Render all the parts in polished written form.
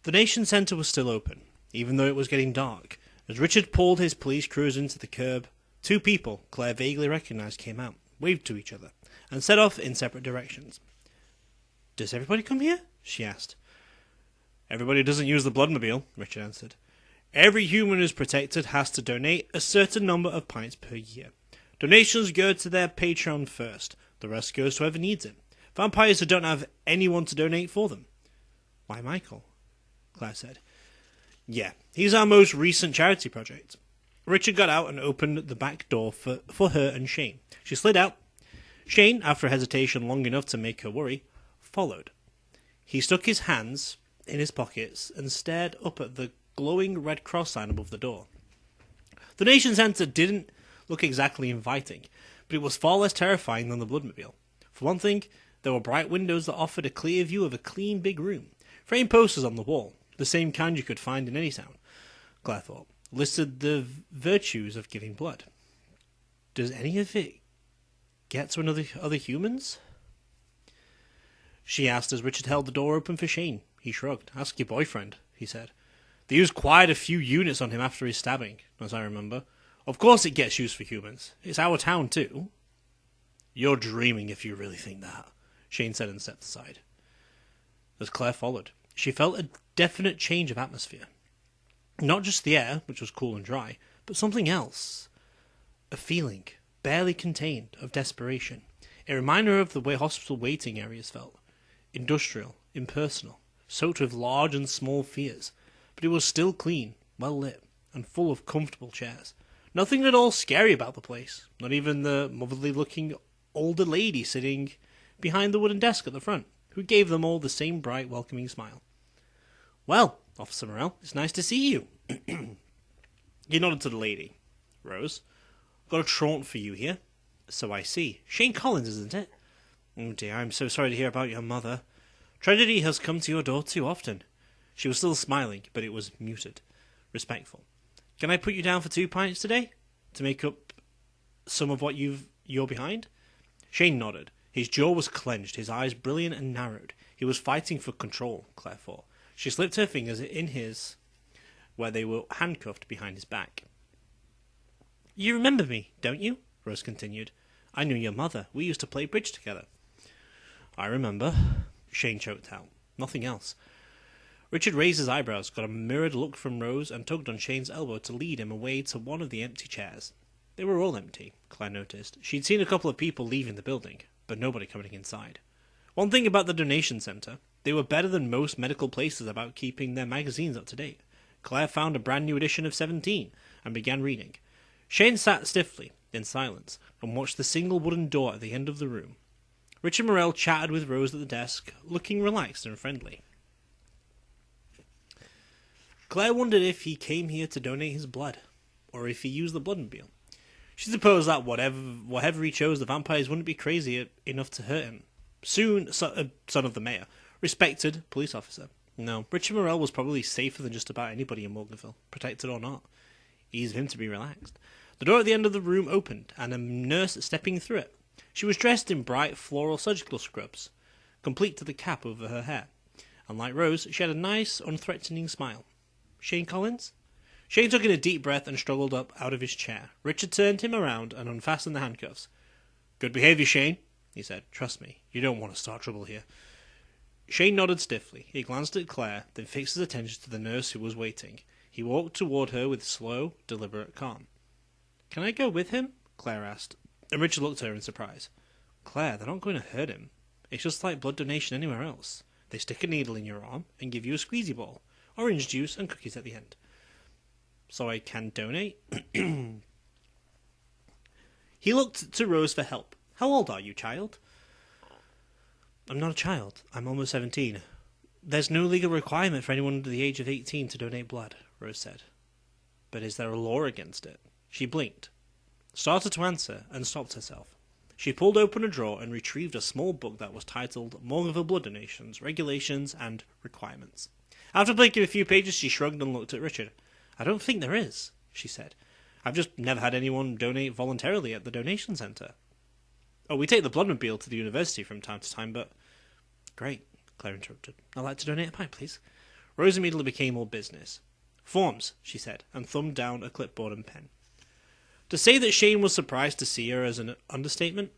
The Nation Centre was still open, even though it was getting dark. As Richard pulled his police cruiser into the curb, two people Claire vaguely recognised came out, waved to each other, and set off in separate directions. "Does everybody come here?" she asked. "Everybody doesn't use the Bloodmobile," Richard answered. "Every human who's protected has to donate a certain number of pints per year. Donations go to their patron first. The rest goes to whoever needs it. Vampires who don't have anyone to donate for them." "Why Michael?" Claire said. "Yeah, he's our most recent charity project." Richard got out and opened the back door for her and Shane. She slid out. Shane, after a hesitation long enough to make her worry, followed. He stuck his hands in his pockets and stared up at the glowing red cross sign above the door. The Nation Centre didn't look exactly inviting, but it was far less terrifying than the Bloodmobile. For one thing, there were bright windows that offered a clear view of a clean big room. Framed posters on the wall, the same kind you could find in any town, Claire thought, listed the virtues of giving blood. Does any of it get to other humans? She asked as Richard held the door open for Shane. He shrugged. "Ask your boyfriend," he said. "They used quite a few units on him after his stabbing, as I remember. Of course it gets used for humans. It's our town too." "You're dreaming if you really think that," Shane said and stepped aside. As Claire followed, she felt a definite change of atmosphere. Not just the air, which was cool and dry, but something else. A feeling, barely contained, of desperation. It reminded her of the way hospital waiting areas felt. Industrial, impersonal, soaked with large and small fears. But it was still clean, well lit, and full of comfortable chairs. Nothing at all scary about the place. Not even the motherly-looking older lady sitting behind the wooden desk at the front, who gave them all the same bright, welcoming smile. "Well, Officer Morrell, it's nice to see you." He nodded to the lady. "Rose, got a traunt for you here." "So I see. Shane Collins, isn't it?" "Oh dear, I'm so sorry to hear about your mother. Tragedy has come to your door too often." She was still smiling, but it was muted, respectful. "Can I put you down for 2 pints today? To make up some of what you're behind?" Shane nodded. His jaw was clenched, his eyes brilliant and narrowed. He was fighting for control, Claire thought. She slipped her fingers in his, where they were handcuffed behind his back. "You remember me, don't you?" Rose continued. "I knew your mother. We used to play bridge together." "I remember," Shane choked out. Nothing else. Richard raised his eyebrows, got a mirrored look from Rose, and tugged on Shane's elbow to lead him away to one of the empty chairs. They were all empty, Claire noticed. She'd seen a couple of people leaving the building, but nobody coming inside. One thing about the donation centre, they were better than most medical places about keeping their magazines up to date. Claire found a brand new edition of 17 and began reading. Shane sat stiffly, in silence, and watched the single wooden door at the end of the room. Richard Morrell chatted with Rose at the desk, looking relaxed and friendly. Claire wondered if he came here to donate his blood, or if he used the Bloodmobile. She supposed that whatever he chose, the vampires wouldn't be crazy enough to hurt him. Soon, son of the mayor, respected police officer. No, Richard Morrell was probably safer than just about anybody in Morganville, protected or not. Easy of him to be relaxed. The door at the end of the room opened, and a nurse stepping through it. She was dressed in bright floral surgical scrubs, complete to the cap over her hair. And like Rose, she had a nice, unthreatening smile. "Shane Collins?" Shane took in a deep breath and struggled up out of his chair. Richard turned him around and unfastened the handcuffs. "Good behaviour, Shane," he said. "Trust me, you don't want to start trouble here." Shane nodded stiffly. He glanced at Claire, then fixed his attention to the nurse who was waiting. He walked toward her with slow, deliberate calm. "Can I go with him?" Claire asked, and Richard looked at her in surprise. "Claire, they're not going to hurt him. It's just like blood donation anywhere else. They stick a needle in your arm and give you a squeezy ball, orange juice and cookies at the end." "So I can donate?" He looked to Rose for help. "How old are you, child?" "I'm not a child. I'm almost 17. There's no legal requirement for anyone under the age of 18 to donate blood," Rose said. "But is there a law against it?" She blinked, started to answer, and stopped herself. She pulled open a drawer and retrieved a small book that was titled Morganville Blood Donations, Regulations and Requirements. After blinking a few pages, she shrugged and looked at Richard. "I don't think there is," she said. "I've just never had anyone donate voluntarily at the donation centre." "Oh, we take the Bloodmobile to the university from time to time, but—" "Great," Claire interrupted. "I'd like to donate a pint, please." Rose immediately became all business. "Forms," she said, and thumbed down a clipboard and pen. To say that Shane was surprised to see her is an understatement.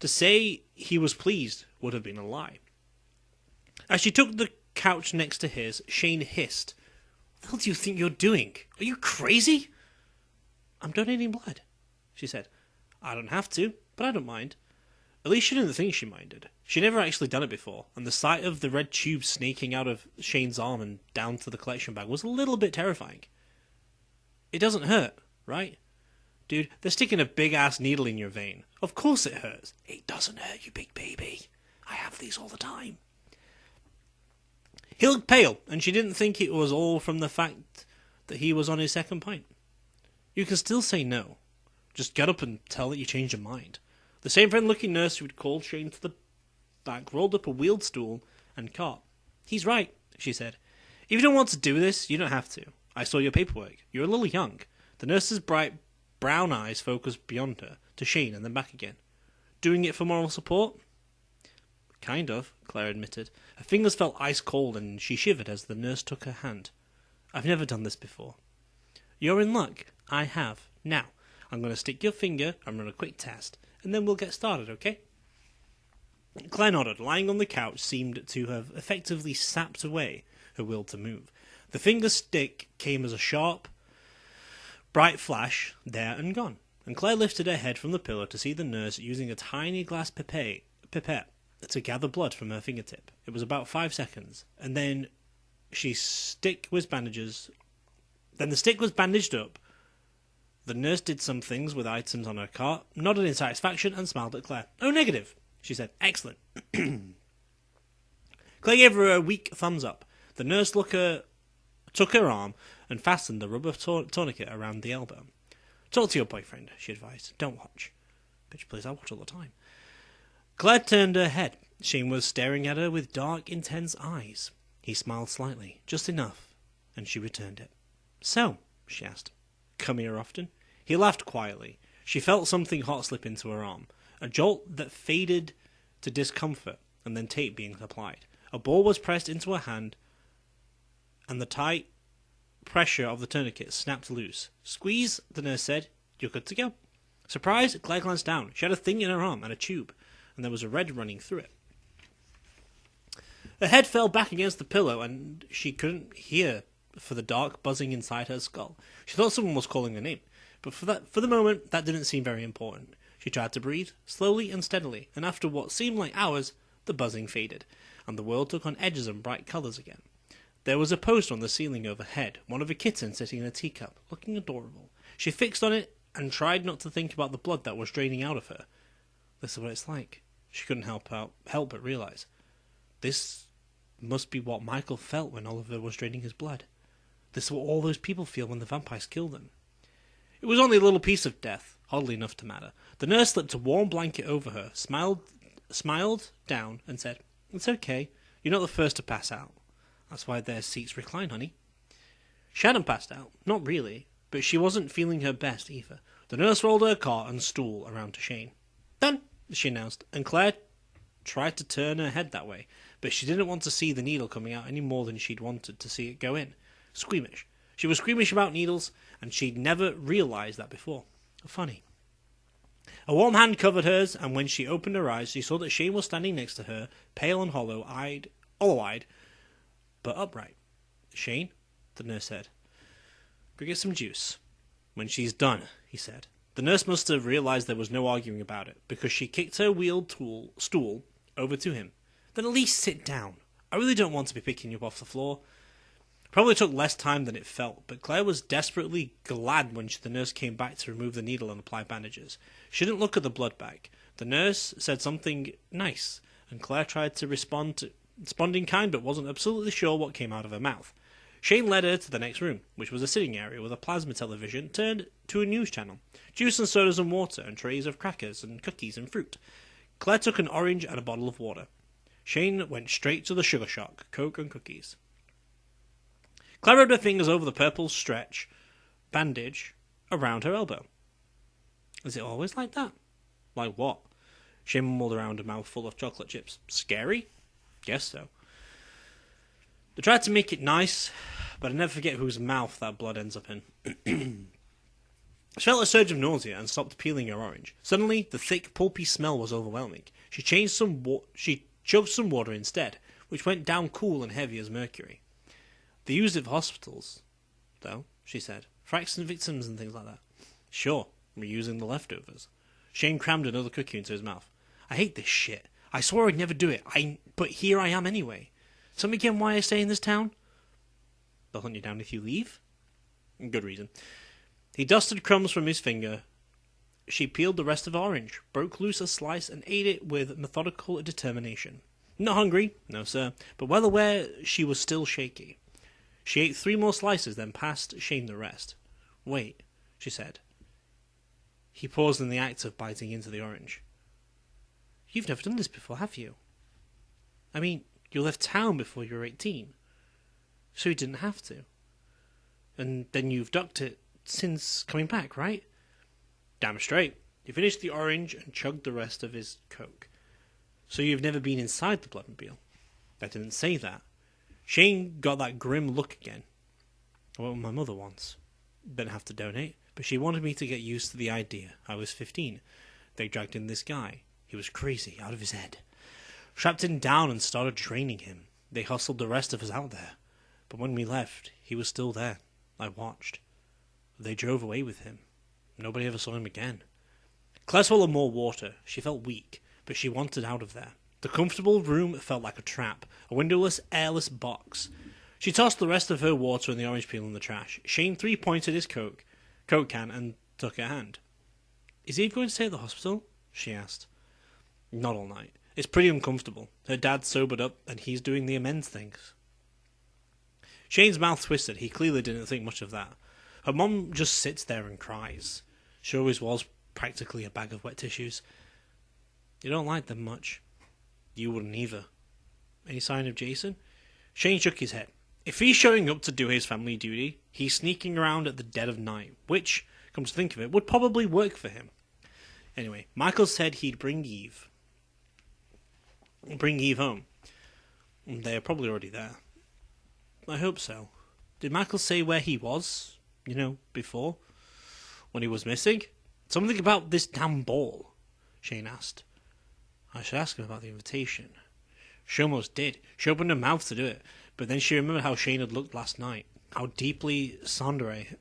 To say he was pleased would have been a lie. As she took the couch next to his, Shane hissed, "What the hell do you think you're doing? Are you crazy?" "I'm donating blood," she said. "I don't have to, but I don't mind." At least she didn't think she minded. She'd never actually done it before, and the sight of the red tube snaking out of Shane's arm and down to the collection bag was a little bit terrifying. "It doesn't hurt, right?" "Dude, they're sticking a big-ass needle in your vein. Of course it hurts." "It doesn't hurt, you big baby. I have these all the time." He looked pale, and she didn't think it was all from the fact that he was on his second pint. "You can still say no. Just get up and tell that you changed your mind." The same friend-looking nurse who had called Shane to the back rolled up a wheeled stool and cart. "He's right," she said. "If you don't want to do this, you don't have to. I saw your paperwork. You're a little young." The nurse's bright brown eyes focused beyond her, to Shane and then back again. "Doing it for moral support?" "Kind of," Claire admitted. Her fingers felt ice cold and she shivered as the nurse took her hand. "I've never done this before." "You're in luck. I have. Now, I'm going to stick your finger and run a quick test, and then we'll get started, okay?" Claire nodded. Lying on the couch seemed to have effectively sapped away her will to move. The finger stick came as a sharp, bright flash, there and gone, and Claire lifted her head from the pillow to see the nurse using a tiny glass pipette to gather blood from her fingertip. It was about 5 seconds, and then the stick was bandaged up. The nurse did some things with items on her cart, nodded in satisfaction, and smiled at Claire. "Oh, negative," she said. "Excellent." Claire gave her a weak thumbs up. The nurse took her arm and fastened the rubber tourniquet around the elbow. "Talk to your boyfriend," she advised. "Don't watch." "Bitch, please, I watch all the time." Claire turned her head. Shane was staring at her with dark, intense eyes. He smiled slightly, just enough, and she returned it. "So," she asked, "come here often?" He laughed quietly. She felt something hot slip into her arm, a jolt that faded to discomfort, and then tape being applied. A ball was pressed into her hand, and the tight pressure of the tourniquet snapped loose. "Squeeze," the nurse said. "You're good to go." Surprised, Claire glanced down. She had a thing in her arm and a tube, and there was a red running through it. Her head fell back against the pillow, and she couldn't hear for the dark buzzing inside her skull. She thought someone was calling her name, but for the moment, that didn't seem very important. She tried to breathe, slowly and steadily, and after what seemed like hours, the buzzing faded, and the world took on edges and bright colours again. There was a poster on the ceiling overhead, one of a kitten sitting in a teacup, looking adorable. She fixed on it and tried not to think about the blood that was draining out of her. This is what it's like. She couldn't help but realize. This must be what Michael felt when Oliver was draining his blood. This is what all those people feel when the vampires kill them. It was only a little piece of death, hardly enough to matter. The nurse slipped a warm blanket over her, smiled down, and said, "It's okay. You're not the first to pass out. That's why their seats recline, honey." She hadn't passed out, not really, but she wasn't feeling her best either. The nurse rolled her cart and stool around to Shane. "Done," she announced, and Claire tried to turn her head that way, but she didn't want to see the needle coming out any more than she'd wanted to see it go in. Squeamish. She was squeamish about needles, and she'd never realized that before. Funny. A warm hand covered hers, and when she opened her eyes, she saw that Shane was standing next to her, pale and hollow-eyed, but upright. "Shane," the nurse said, "go get some juice." "When she's done," he said. The nurse must have realized there was no arguing about it, because she kicked her wheeled stool over to him. "Then at least sit down. I really don't want to be picking you up off the floor." Probably took less time than it felt, but Claire was desperately glad when the nurse came back to remove the needle and apply bandages. She didn't look at the blood bag. The nurse said something nice, and Claire tried to respond in kind, but wasn't absolutely sure what came out of her mouth. Shane led her to the next room, which was a sitting area with a plasma television turned to a news channel, juice and sodas and water, and trays of crackers and cookies and fruit. Claire took an orange and a bottle of water. Shane went straight to the sugar shock, Coke and cookies. Claire rubbed her fingers over the purple stretch bandage around her elbow. "Is it always like that?" "Like what?" Shane mumbled around a mouthful of chocolate chips. "Scary?" "Guess so." They tried to make it nice, but I never forget whose mouth that blood ends up in. She felt a surge of nausea and stopped peeling her orange. Suddenly, the thick, pulpy smell was overwhelming. She chugged some water instead, which went down cool and heavy as mercury. They used it for hospitals, though, she said. For accident victims and things like that. Sure, we're using the leftovers. Shane crammed another cookie into his mouth. I hate this shit. I swore I'd never do it, but here I am anyway. Tell me again why I stay in this town? They'll hunt you down if you leave? Good reason. He dusted crumbs from his finger. She peeled the rest of orange, broke loose a slice, and ate it with methodical determination. Not hungry, no sir, but well aware she was still shaky. She ate 3 more slices, then passed Shane the rest. Wait, she said. He paused in the act of biting into the orange. You've never done this before, have you? I mean, you left town before you were 18, so you didn't have to. And then you've ducked it since coming back, right? Damn straight. He finished the orange and chugged the rest of his Coke. So you've never been inside the Bloodmobile? I didn't say that. Shane got that grim look again. I went with my mother once. Didn't have to donate, but she wanted me to get used to the idea. I was 15. They dragged in this guy. He was crazy, out of his head. Strapped him down and started training him. They hustled the rest of us out there. But when we left, he was still there. I watched. They drove away with him. Nobody ever saw him again. Claire swallowed more water. She felt weak, but she wanted out of there. The comfortable room felt like a trap, a windowless, airless box. She tossed the rest of her water and the orange peel in the trash. Shane 3-pointed his Coke can, and took her hand. Is Eve going to stay at the hospital? She asked. Not all night. It's pretty uncomfortable. Her dad sobered up, and he's doing the amends things. Shane's mouth twisted. He clearly didn't think much of that. Her mom just sits there and cries. She always was practically a bag of wet tissues. You don't like them much. You wouldn't either. Any sign of Jason? Shane shook his head. If he's showing up to do his family duty, he's sneaking around at the dead of night, which, come to think of it, would probably work for him. Anyway, Michael said he'd bring Eve home. They're probably already there. I hope so. Did Michael say where he was? Before? When he was missing? Something about this damn ball, Shane asked. I should ask him about the invitation. She almost did. She opened her mouth to do it, but then she remembered how Shane had looked last night. How deeply Sonder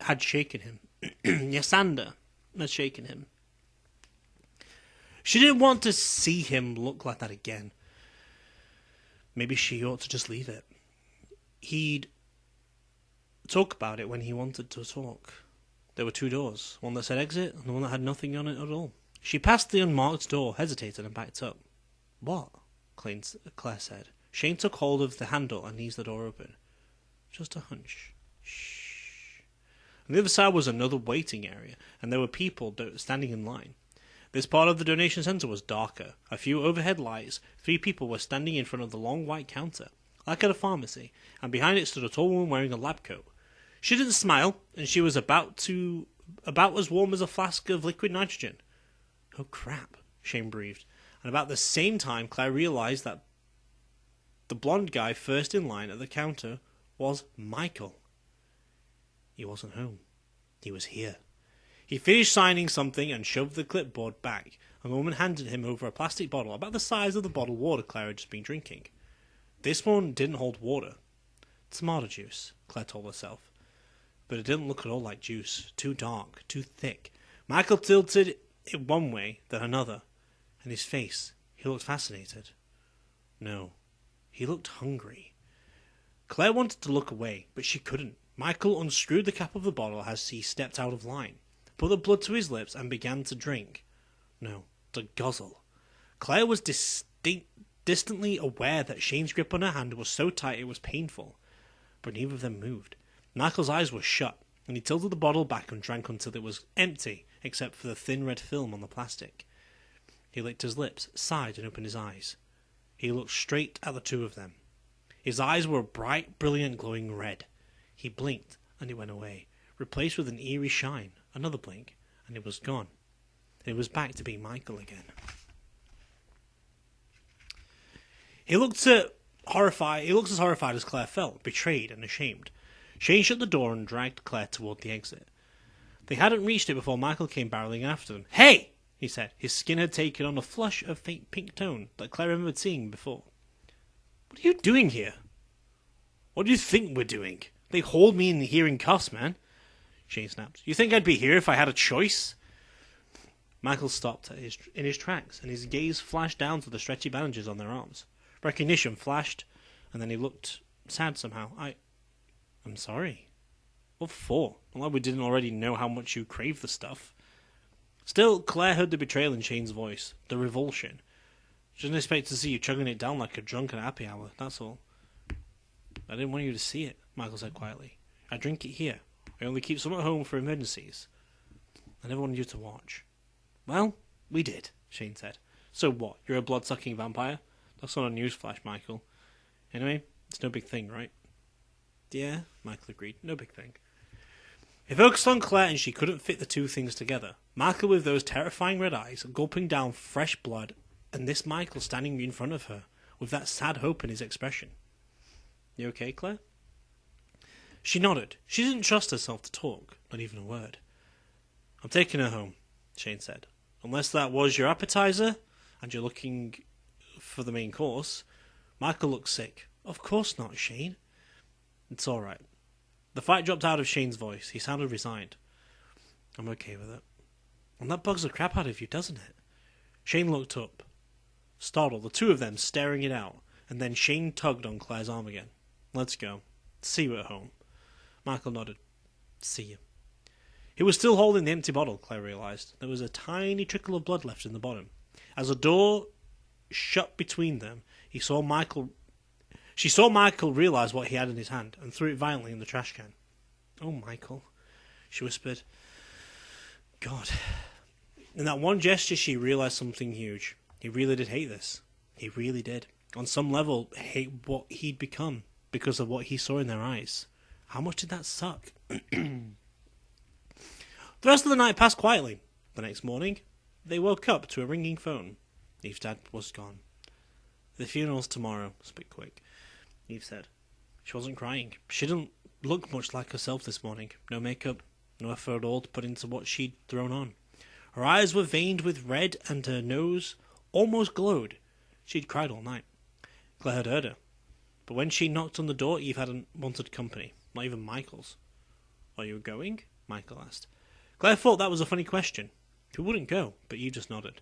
had shaken him. Yes, Sander had shaken him. She didn't want to see him look like that again. Maybe she ought to just leave it. He'd talk about it when he wanted to talk. There were 2 doors, one that said exit and the one that had nothing on it at all. She passed the unmarked door, hesitated and backed up. What? Claire said. Shane took hold of the handle and eased the door open. Just a hunch. Shh. On the other side was another waiting area, and there were people standing in line. This part of the donation centre was darker. A few overhead lights. 3 people were standing in front of the long white counter, like at a pharmacy, and behind it stood a tall woman wearing a lab coat. She didn't smile, and she was about as warm as a flask of liquid nitrogen. Oh crap, Shane breathed. And about the same time, Claire realised that the blonde guy first in line at the counter was Michael. He wasn't home. He was here. He finished signing something and shoved the clipboard back. A woman handed him over a plastic bottle about the size of the bottled water Claire had just been drinking. This one didn't hold water. Tomato juice, Claire told herself. But it didn't look at all like juice. Too dark, too thick. Michael tilted it one way, then another. And his face, he looked fascinated. No, he looked hungry. Claire wanted to look away, but she couldn't. Michael unscrewed the cap of the bottle as he stepped out of line, put the blood to his lips and began to drink. No, to guzzle. Claire was distantly aware that Shane's grip on her hand was so tight it was painful, but neither of them moved. Michael's eyes were shut, and he tilted the bottle back and drank until it was empty, except for the thin red film on the plastic. He licked his lips, sighed, and opened his eyes. He looked straight at the 2 of them. His eyes were a bright, brilliant, glowing red. He blinked, and it went away, replaced with an eerie shine. Another blink, and it was gone. It was back to being Michael again. He looked at horrified. He looks as horrified as Claire felt, betrayed and ashamed. Shane shut the door and dragged Claire toward the exit. They hadn't reached it before Michael came barreling after them. "Hey!" he said. His skin had taken on a flush of faint pink tone that Claire remembered seeing before. "What are you doing here?" "What do you think we're doing? They hauled me in here in cuffs, man," Shane snapped. "You think I'd be here if I had a choice?" Michael stopped in his tracks, and his gaze flashed down to the stretchy bandages on their arms. Recognition flashed, and then he looked sad somehow. I'm sorry. What for? Not like we didn't already know how much you crave the stuff." Still, Claire heard the betrayal in Shane's voice, the revulsion. "She didn't expect to see you chugging it down like a drunk at happy hour, that's all." "I didn't want you to see it," Michael said quietly. "I drink it here. I only keep some at home for emergencies. I never wanted you to watch." "Well, we did," Shane said. "So what? You're a blood-sucking vampire? That's not a newsflash, Michael. Anyway, it's no big thing, right?" "Yeah," Michael agreed. "No big thing." He focused on Claire, and she couldn't fit the two things together. Michael with those terrifying red eyes, gulping down fresh blood, and this Michael standing in front of her, with that sad hope in his expression. "You okay, Claire?" She nodded. She didn't trust herself to talk, not even a word. "I'm taking her home," Shane said. "Unless that was your appetizer, and you're looking for the main course." Michael looked sick. "Of course not, Shane." "It's all right." The fight dropped out of Shane's voice. He sounded resigned. "I'm okay with it." "And that bugs the crap out of you, doesn't it?" Shane looked up, startled, the two of them staring it out, and then Shane tugged on Claire's arm again. "Let's go. See you at home." Michael nodded. "See you." He was still holding the empty bottle, Claire realized. There was a tiny trickle of blood left in the bottom. As the door shut between them, she saw Michael realize what he had in his hand and threw it violently in the trash can. "Oh, Michael," she whispered. "God." In that one gesture, she realized something huge. He really did hate this. He really did. On some level, hate what he'd become because of what he saw in their eyes. How much did that suck? The rest of the night passed quietly. The next morning, they woke up to a ringing phone. Eve's dad was gone. "The funeral's tomorrow," it's a bit quick, Eve said. She wasn't crying. She didn't look much like herself this morning. No makeup, no effort at all to put into what she'd thrown on. Her eyes were veined with red and her nose almost glowed. She'd cried all night. Claire had heard her. But when she knocked on the door, Eve hadn't wanted company, not even Michael's. "Are you going?" Michael asked. Claire thought that was a funny question. She wouldn't go, but Eve just nodded.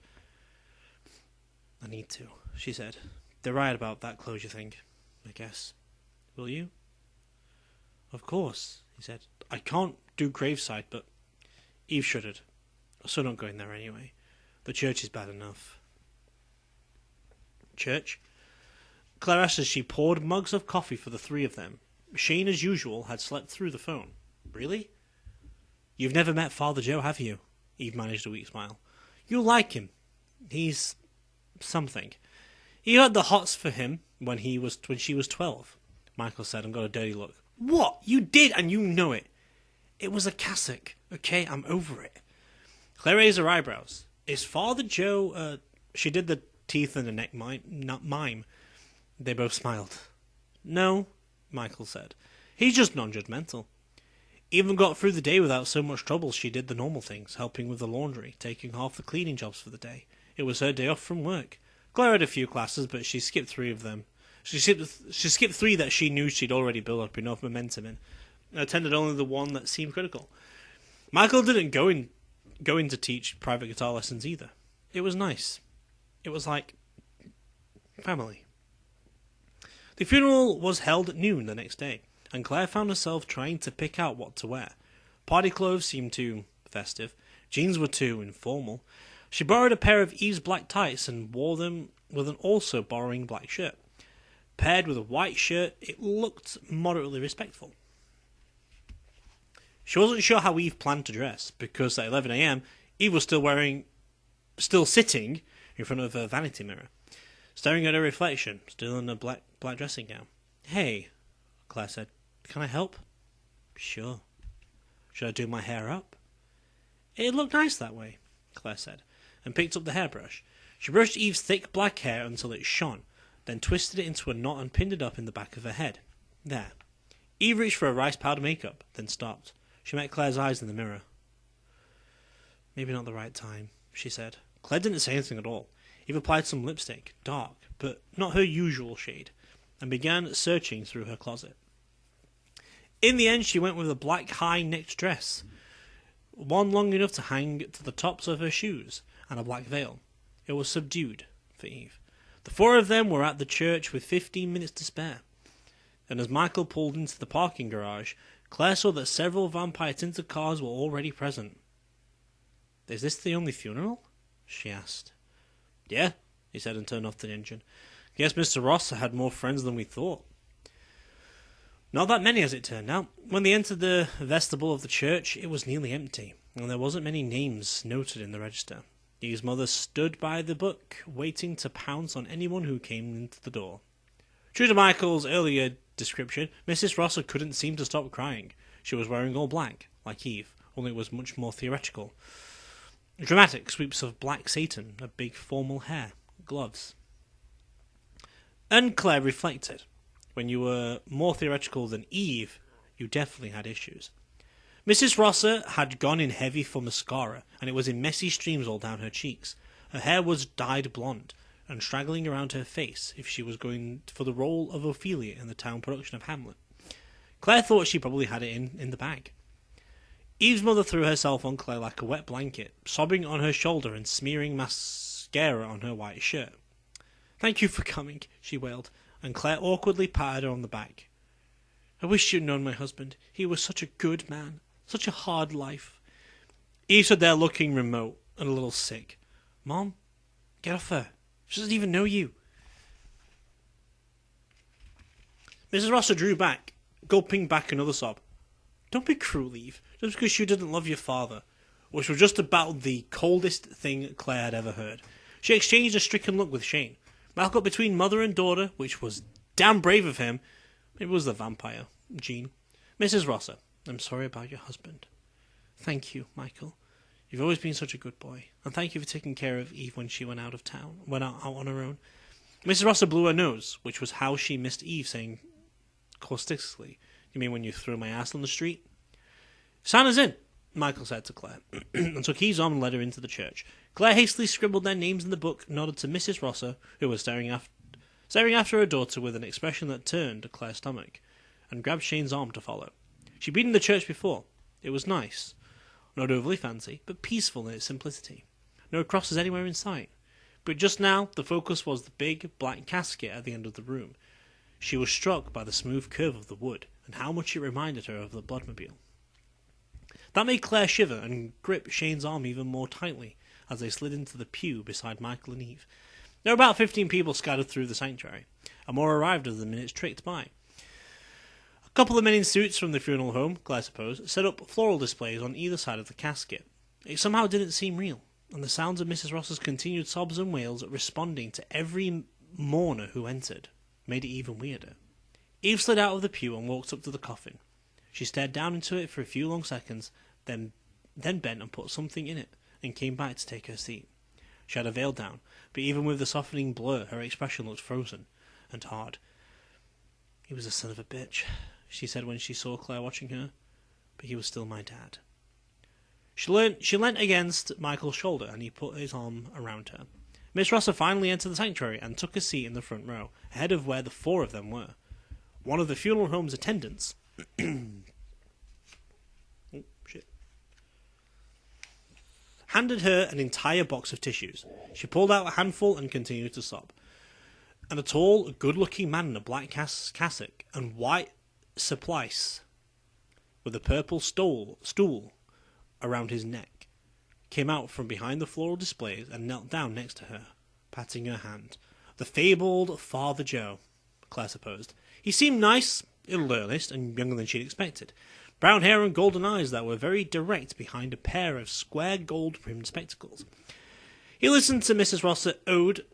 "I need to," she said. "They're right about that closure thing, I guess. Will you?" "Of course," he said. "I can't do graveside, but..." Eve shuddered. "So not going there anyway. The church is bad enough." "Church?" Claire asked as she poured mugs of coffee for the three of them. Shane, as usual, had slept through the phone. "Really?" "You've never met Father Joe, have you?" Eve managed a weak smile. "You'll like him. He's... something. You had the hots for him when she was 12, Michael said and got a dirty look. "What? You did, and you know it." "It was a cassock, okay? I'm over it." Claire raised her eyebrows. "Is Father Joe, She did the teeth and the neck mime. They both smiled. "No," Michael said. "He's just non-judgmental. Even got through the day without so much trouble. She did the normal things, helping with the laundry, taking half the cleaning jobs for the day. It was her day off from work. Claire had a few classes, but she skipped 3 of them. She skipped 3 that she knew she'd already built up enough momentum in, and attended only the one that seemed critical. Michael didn't go in to teach private guitar lessons either. It was nice. It was like family. The funeral was held at noon the next day, and Claire found herself trying to pick out what to wear. Party clothes seemed too festive. Jeans were too informal. She borrowed a pair of Eve's black tights and wore them with an also borrowing black shirt. Paired with a white shirt, it looked moderately respectful. She wasn't sure how Eve planned to dress, because at 11 a.m, Eve was still sitting in front of her vanity mirror, staring at her reflection, still in a black dressing gown. "Hey," Claire said, "can I help?" "Sure." "Should I do my hair up?" "It looked nice that way," Claire said, and picked up the hairbrush. She brushed Eve's thick black hair until it shone, then twisted it into a knot and pinned it up in the back of her head. There. Eve reached for a rice powder makeup, then stopped. She met Claire's eyes in the mirror. Maybe not the right time, she said. Claire didn't say anything at all. Eve applied some lipstick, dark, but not her usual shade, and began searching through her closet. In the end, she went with a black high-necked dress, one long enough to hang to the tops of her shoes, and a black veil. It was subdued for Eve. The four of them were at the church with 15 minutes to spare, and as Michael pulled into the parking garage, Claire saw that several vampire-tinted cars were already present. "Is this the only funeral?" she asked. "Yeah," he said and turned off the engine. "Guess Mr. Ross had more friends than we thought." Not that many, as it turned out. When they entered the vestibule of the church, it was nearly empty, and there wasn't many names noted in the register. Eve's mother stood by the book, waiting to pounce on anyone who came into the door. True to Michael's earlier description, Mrs. Rosser couldn't seem to stop crying. She was wearing all black, like Eve, only it was much more theatrical. Dramatic sweeps of black satin, a big formal hair, gloves. And Claire reflected. When you were more theatrical than Eve, you definitely had issues. Mrs. Rosser had gone in heavy for mascara, and it was in messy streams all down her cheeks. Her hair was dyed blonde, and straggling around her face, if she was going for the role of Ophelia in the town production of Hamlet. Claire thought she probably had it in the bag. Eve's mother threw herself on Claire like a wet blanket, sobbing on her shoulder and smearing mascara on her white shirt. "Thank you for coming," she wailed, and Claire awkwardly patted her on the back. "I wish you'd known my husband. He was such a good man. Such a hard life." Eve stood there looking remote and a little sick. "Mom, get off her. She doesn't even know you." Mrs. Rosser drew back, gulping back another sob. "Don't be cruel, Eve, just because she didn't love your father," which was just about the coldest thing Claire had ever heard. She exchanged a stricken look with Shane. Mal got between mother and daughter, which was damn brave of him. It was the vampire, Jean. "Mrs. Rosser, I'm sorry about your husband." "Thank you, Michael. You've always been such a good boy, and thank you for taking care of Eve when she went out on her own." Mrs. Rosser blew her nose, which was how she missed Eve saying caustically, "You mean when you threw my ass on the street?" "Santa's in," Michael said to Claire, and took Eve's arm and led her into the church. Claire hastily scribbled their names in the book, nodded to Mrs. Rosser, who was staring after her daughter with an expression that turned Claire's stomach, and grabbed Shane's arm to follow. She'd been in the church before. It was nice. Not overly fancy, but peaceful in its simplicity. No crosses anywhere in sight. But just now, the focus was the big, black casket at the end of the room. She was struck by the smooth curve of the wood, and how much it reminded her of the Bloodmobile. That made Claire shiver and grip Shane's arm even more tightly as they slid into the pew beside Michael and Eve. There were about 15 people scattered through the sanctuary, and more arrived as the minutes ticked by. A couple of men in suits from the funeral home, Claire supposed, set up floral displays on either side of the casket. It somehow didn't seem real, and the sounds of Mrs. Ross's continued sobs and wails responding to every mourner who entered made it even weirder. Eve slid out of the pew and walked up to the coffin. She stared down into it for a few long seconds, then bent and put something in it, and came back to take her seat. She had her veil down, but even with the softening blur, her expression looked frozen and hard. "He was a son of a bitch," she said when she saw Claire watching her, "but he was still my dad." She leant against Michael's shoulder, and he put his arm around her. Miss Rosser finally entered the sanctuary and took a seat in the front row, ahead of where the four of them were. One of the funeral home's attendants handed her an entire box of tissues. She pulled out a handful and continued to sob. And a tall, good-looking man in a black cassock and white surplice with a purple stool around his neck came out from behind the floral displays and knelt down next to her, patting her hand. The fabled Father Joe, Claire supposed. He seemed nice, ill earnest, and younger than she'd expected. Brown hair and golden eyes that were very direct behind a pair of square gold-rimmed spectacles. He listened to Mrs. Rosser ode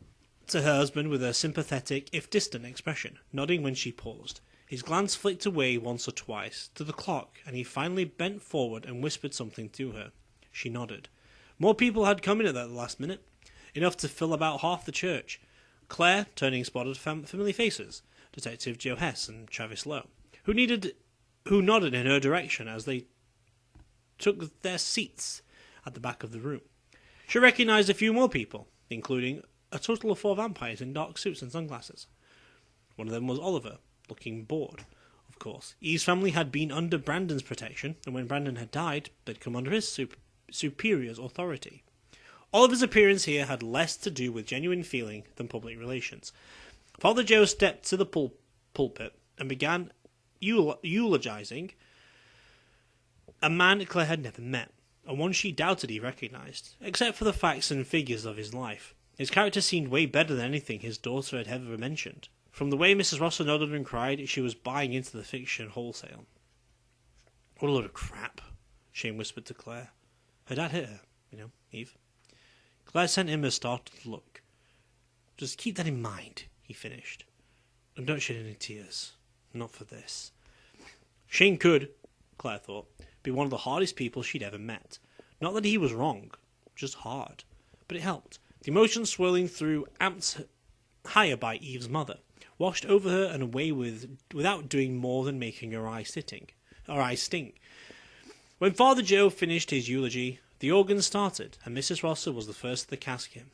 to her husband with a sympathetic, if distant, expression, nodding when she paused. His glance flicked away once or twice, to the clock, and he finally bent forward and whispered something to her. She nodded. More people had come in at that last minute, enough to fill about half the church. Claire, turning, spotted familiar faces, Detective Joe Hess and Travis Lowe, who nodded in her direction as they took their seats at the back of the room. She recognised a few more people, including a total of 4 vampires in dark suits and sunglasses. One of them was Oliver, looking bored. Of course, Eve's family had been under Brandon's protection, and when Brandon had died, they'd come under his superior's authority. Oliver's appearance here had less to do with genuine feeling than public relations. Father Joe stepped to the pulpit and began eulogizing a man Claire had never met, and one she doubted he recognised, except for the facts and figures of his life. His character seemed way better than anything his daughter had ever mentioned. From the way Mrs. Rosser nodded and cried, she was buying into the fiction wholesale. What a load of crap, Shane whispered to Claire. Her dad hit her, Eve. Claire sent him a startled look. Just keep that in mind, he finished. And don't shed any tears. Not for this. Shane could, Claire thought, be one of the hardest people she'd ever met. Not that he was wrong, just hard. But it helped. The emotions swirling through, amped higher by Eve's mother, washed over her and away without doing more than making her eyes sting. When Father Joe finished his eulogy, the organ started, and Mrs. Rosser was the first to the casket.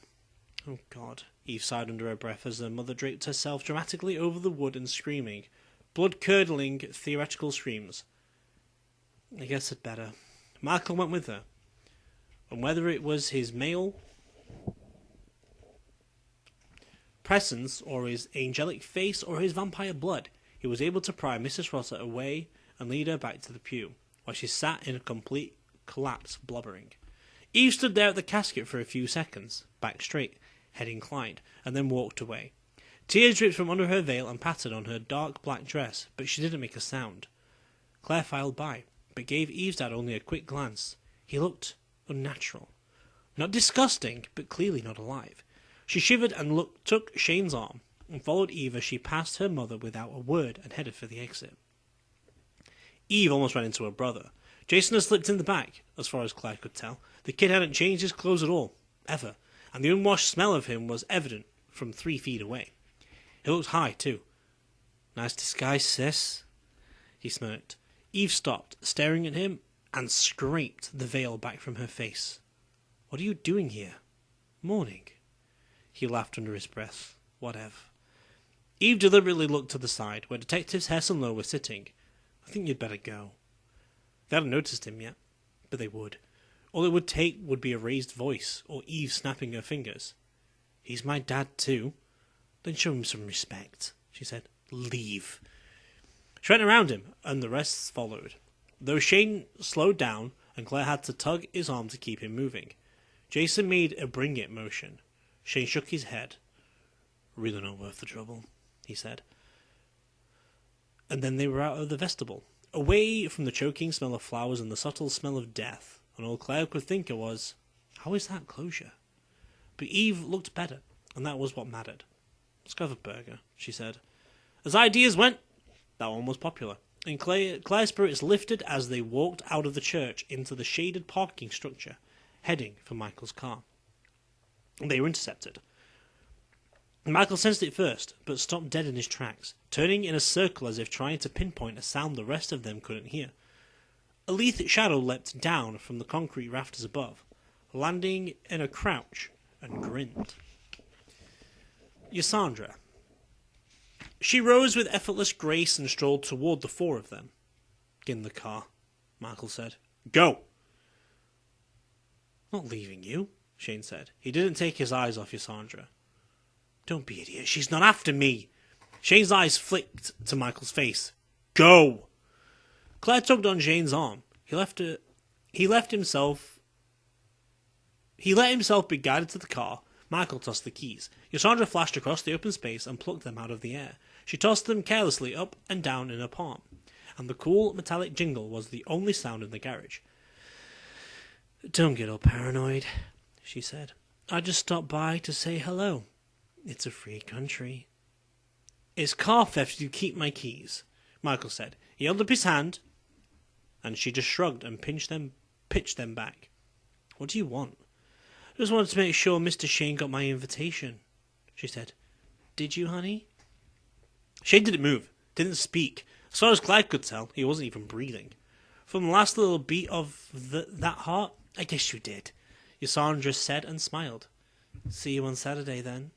Oh, God, Eve sighed under her breath as her mother draped herself dramatically over the wood and screaming, blood-curdling, theatrical screams. I guess I'd better. Michael went with her, and whether it was his male presence or his angelic face or his vampire blood, he was able to pry Mrs. Rosser away and lead her back to the pew, while she sat in a complete collapse, blubbering. Eve stood there at the casket for a few seconds, back straight, head inclined, and then walked away. Tears dripped from under her veil and pattered on her dark black dress, but she didn't make a sound. Claire filed by, but gave Eve's dad only a quick glance. He looked unnatural. Not disgusting, but clearly not alive. She shivered and took Shane's arm, and followed Eve as she passed her mother without a word and headed for the exit. Eve almost ran into her brother. Jason had slipped in the back, as far as Claire could tell. The kid hadn't changed his clothes at all, ever, and the unwashed smell of him was evident from 3 feet away. He looked high, too. Nice disguise, sis, he smirked. Eve stopped, staring at him, and scraped the veil back from her face. What are you doing here? Mourning. He laughed under his breath. Whatever. Eve deliberately looked to the side, where Detectives Hess and Lowe were sitting. I think you'd better go. They hadn't noticed him yet, but they would. All it would take would be a raised voice, or Eve snapping her fingers. He's my dad too. Then show him some respect, she said. Leave. She went around him, and the rest followed. Though Shane slowed down, and Claire had to tug his arm to keep him moving. Jason made a bring it motion. Shane shook his head. Really not worth the trouble, he said. And then they were out of the vestibule, away from the choking smell of flowers and the subtle smell of death, and all Claire could think of was, how is that closure? But Eve looked better, and that was what mattered. Let's go have a burger, she said. As ideas went, that one was popular, and Claire's spirits lifted as they walked out of the church into the shaded parking structure, heading for Michael's car. They were intercepted. Michael sensed it first, but stopped dead in his tracks, turning in a circle as if trying to pinpoint a sound the rest of them couldn't hear. A lithe shadow leapt down from the concrete rafters above, landing in a crouch, and grinned. Yasandra. She rose with effortless grace and strolled toward the 4 of them. Get in the car, Michael said. Go! Not leaving you, Shane said. He didn't take his eyes off Yasandra. Don't be idiot, she's not after me. Shane's eyes flicked to Michael's face. Go! Claire tugged on Shane's arm. He let himself be guided to the car. Michael tossed the keys. Yasandra flashed across the open space and plucked them out of the air. She tossed them carelessly up and down in her palm, and the cool metallic jingle was the only sound in the garage. Don't get all paranoid, she said. I just stopped by to say hello. It's a free country. It's car theft if you keep my keys, Michael said. He held up his hand, and she just shrugged and pitched them back. What do you want? I just wanted to make sure Mr. Shane got my invitation, she said. did you, honey? Shane didn't move, didn't speak. As far as Claire could tell, he wasn't even breathing. From the last little beat of that heart, I guess you did, Yasandra said and smiled. See you on Saturday then.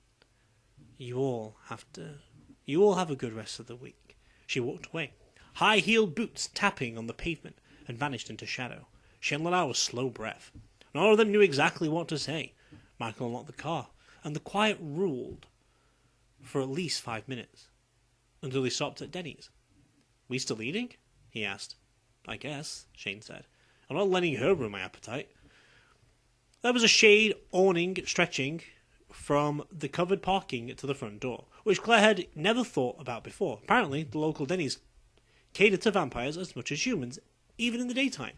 You all have a good rest of the week. She walked away, high-heeled boots tapping on the pavement, and vanished into shadow. Shane let out a slow breath. None of them knew exactly what to say. Michael unlocked the car, and the quiet ruled for at least 5 minutes, until he stopped at Denny's. We still eating? He asked. I guess, Shane said. I'm not letting her ruin my appetite. There was a shade awning stretching from the covered parking to the front door, which Claire had never thought about before. Apparently, the local Denny's catered to vampires as much as humans, even in the daytime.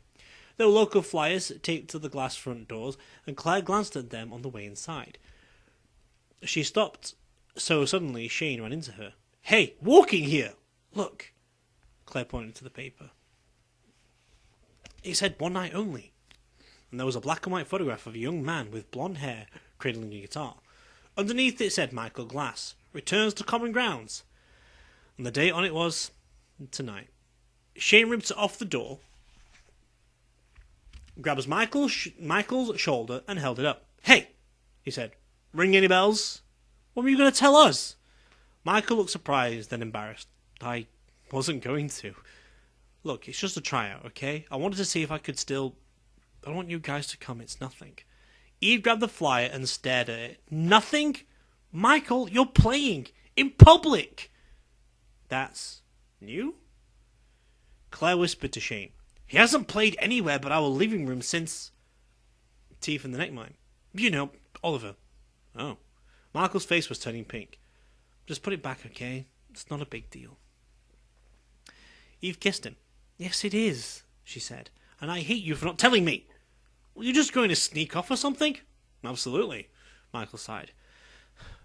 There were local flyers taped to the glass front doors, and Claire glanced at them on the way inside. She stopped, so suddenly Shane ran into her. Hey, walking here! Look! Claire pointed to the paper. It said 1 night only, and there was a black and white photograph of a young man with blonde hair cradling a guitar. Underneath it said Michael Glass, returns to common grounds, and the date on it was tonight. Shane ripped it off the door, grabbed Michael's shoulder and held it up. Hey, he said, ring any bells? What were you going to tell us? Michael looked surprised, then embarrassed. I wasn't going to. Look, it's just a tryout, okay? I wanted to see if I could still... I don't want you guys to come, it's nothing. Eve grabbed the flyer and stared at it. Nothing? Michael, you're playing! In public! That's new? Claire whispered to Shane. He hasn't played anywhere but our living room since... Teeth in the neck mine. You know, Oliver. Oh. Michael's face was turning pink. Just put it back, okay? It's not a big deal. Eve kissed him. Yes, it is, she said. And I hate you for not telling me. Were you just going to sneak off or something? Absolutely, Michael sighed.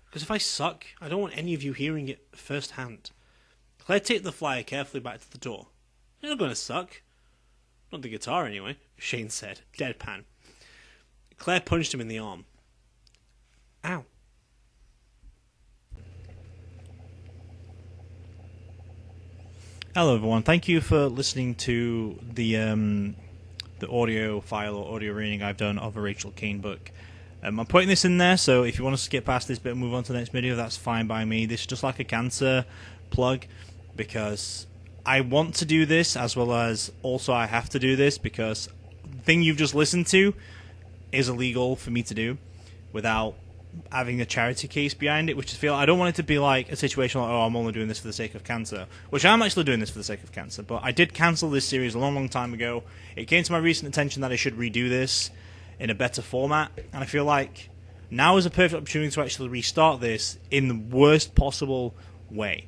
Because if I suck, I don't want any of you hearing it firsthand. Claire taped the flyer carefully back to the door. You're not going to suck. Not the guitar, anyway, Shane said, deadpan. Claire punched him in the arm. Ow. Hello everyone, thank you for listening to the audio file or audio reading I've done of a Rachel Kane book. I'm putting this in there, so if you want to skip past this bit and move on to the next video, that's fine by me. This is just like a cancer plug, because I want to do this, as well as also I have to do this, because the thing you've just listened to is illegal for me to do without having a charity case behind it, which I don't want it to be like a situation like, oh, I'm only doing this for the sake of cancer, which I'm actually doing this for the sake of cancer, but I did cancel this series a long time ago. It came to my recent attention that I should redo this in a better format, and I feel like now is a perfect opportunity to actually restart this in the worst possible way.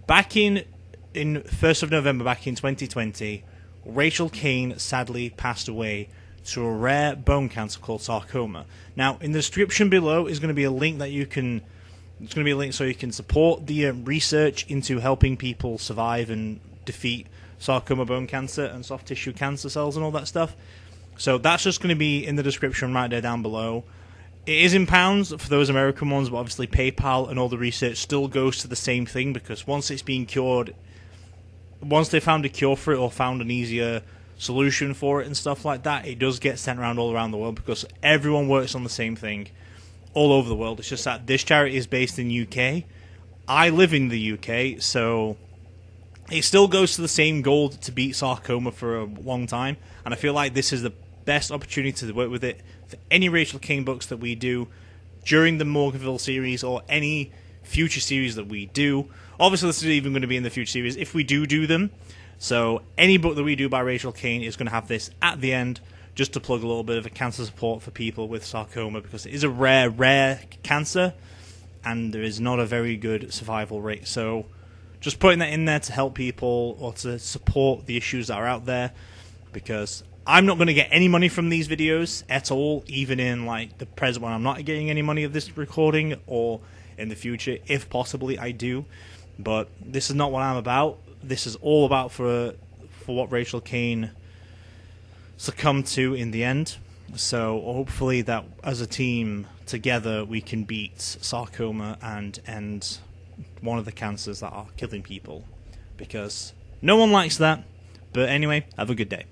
Back in 1st of November, back in 2020, Rachel Kane sadly passed away to a rare bone cancer called sarcoma. Now, in the description below is going to be a link that you can... It's going to be a link so you can support the research into helping people survive and defeat sarcoma bone cancer and soft tissue cancer cells and all that stuff. So that's just going to be in the description right there down below. It is in pounds for those American ones, but obviously PayPal and all the research still goes to the same thing, because once it's been cured, once they found a cure for it or found an easier solution for it and stuff like that, it does get sent around all around the world, because everyone works on the same thing all over the world. It's just that this charity is based in UK. I live in the UK, so it still goes to the same goal to beat sarcoma for a long time, and I feel like this is the best opportunity to work with it for any Rachel Kane books that we do during the Morganville series or any future series that we do. Obviously, this is even going to be in the future series if we do them. So any book that we do by Rachel Kane is going to have this at the end, just to plug a little bit of a cancer support for people with sarcoma, because it is a rare cancer, and there is not a very good survival rate. So just putting that in there to help people or to support the issues that are out there, because I'm not going to get any money from these videos at all, even in like the present when I'm not getting any money of this recording, or in the future, if possibly I do. But this is not what I'm about. This is all about for what Rachel Kane succumbed to in the end. So hopefully that as a team together we can beat sarcoma and end one of the cancers that are killing people. Because no one likes that. But anyway, have a good day.